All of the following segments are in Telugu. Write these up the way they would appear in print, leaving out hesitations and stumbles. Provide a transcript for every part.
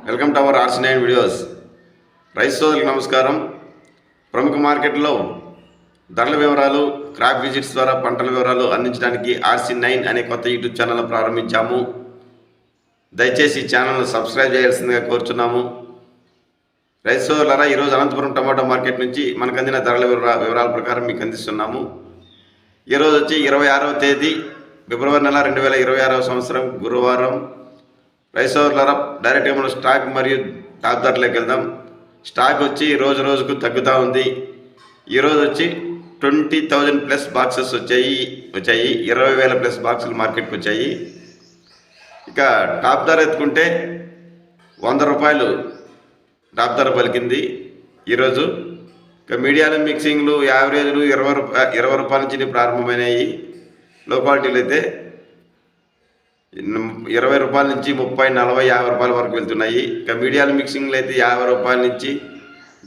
Welcome to our RC9 videos. రైతు సోదరులకు నమస్కారం. ప్రముఖ మార్కెట్లో ధరల వివరాలు, క్రాప్ విజిట్స్ ద్వారా పంటల వివరాలు అందించడానికి RC9 అనే కొత్త యూట్యూబ్ ఛానల్ ప్రారంభించాము. దయచేసి ఈ ఛానల్ను సబ్స్క్రైబ్ చేయాల్సిందిగా కోరుచున్నాము. రైతు సోదరులారా, ఈరోజు అనంతపురం టమాటో మార్కెట్ నుంచి మనకు అందిన ధరల వివరాల ప్రకారం మీకు అందిస్తున్నాము. ఈరోజు వచ్చి 26వ తేదీ ఫిబ్రవరి నెల 2026వ సంవత్సరం గురువారం. రైతు సోదరులారా, డైరెక్ట్గా మనం స్టాక్ మరియు టాప్ ధరలోకి వెళ్దాం. స్టాక్ వచ్చి రోజు రోజుకు తగ్గుతూ ఉంది. ఈరోజు వచ్చి 20,000 ప్లస్ బాక్సెస్ వచ్చాయి. 20,000 ప్లస్ బాక్సులు మార్కెట్కి వచ్చాయి. ఇక టాప్ ధర ఎత్తుకుంటే 100 రూపాయలు టాప్ ధర పలికింది ఈరోజు. ఇక మీడియాలు, మిక్సింగ్లు, యావరేజ్లు 20 రూపాయల నుంచి ప్రారంభమైనాయి. లో క్వాలిటీలు అయితే 20 రూపాయల నుంచి 30, 40, 50 రూపాయల వరకు వెళ్తున్నాయి. ఇక మీడియాలు, మిక్సింగ్లు అయితే 50 రూపాయల నుంచి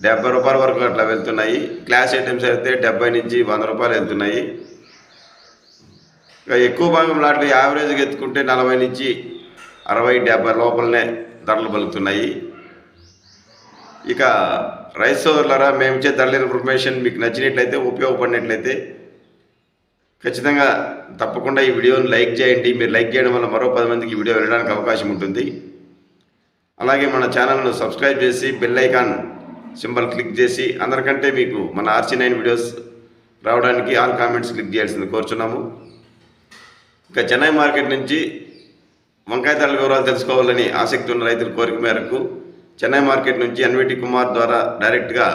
70 రూపాయల వరకు అట్లా వెళ్తున్నాయి. క్లాస్ ఐటమ్స్ అయితే 70 నుంచి 100 రూపాయలు వెళ్తున్నాయి. ఇక ఎక్కువ భాగం లాట్లు యావరేజ్గా ఎత్తుకుంటే 40 నుంచి 60, 70 లోపలనే ధరలు పలుకుతున్నాయి. ఇక రైతు సోదరులారా, మేము ఇచ్చే ధరల ఇన్ఫర్మేషన్ మీకు నచ్చినట్లయితే, ఉపయోగపడినట్లయితే ఖచ్చితంగా తప్పకుండా ఈ వీడియోని లైక్ చేయండి. మీరు లైక్ చేయడం వల్ల మరో 10 మందికి ఈ వీడియో వెళ్ళడానికి అవకాశం ఉంటుంది. అలాగే మన ఛానల్ను సబ్స్క్రైబ్ చేసి బెల్ ఐకాన్ సింబల్ క్లిక్ చేసి అందరికంటే మీకు మన RC9 వీడియోస్ రావడానికి ఆల్ కామెంట్స్ క్లిక్ చేయాల్సింది కోరుచున్నాము. ఇక చెన్నై మార్కెట్ నుంచి వంకాయ ధరల వివరాలు తెలుసుకోవాలని ఆసక్తి ఉన్న రైతుల కోరిక మేరకు చెన్నై మార్కెట్ నుంచి NVT కుమార్ ద్వారా డైరెక్ట్గా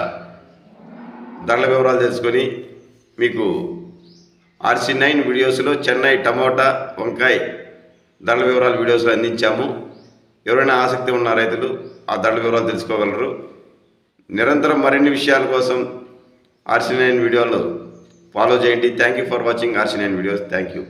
ధరల వివరాలు తెలుసుకొని మీకు RC9 వీడియోస్లో చెన్నై టమోటా, వంకాయ ధరల వివరాలు వీడియోస్లో అందించాము. ఎవరైనా ఆసక్తి ఉన్న రైతులు ఆ ధరల వివరాలు తెలుసుకోగలరు. నిరంతరం మరిన్ని విషయాల కోసం RC9 వీడియోలు ఫాలో చేయండి. Thank you for watching RC9 videos. Thank you.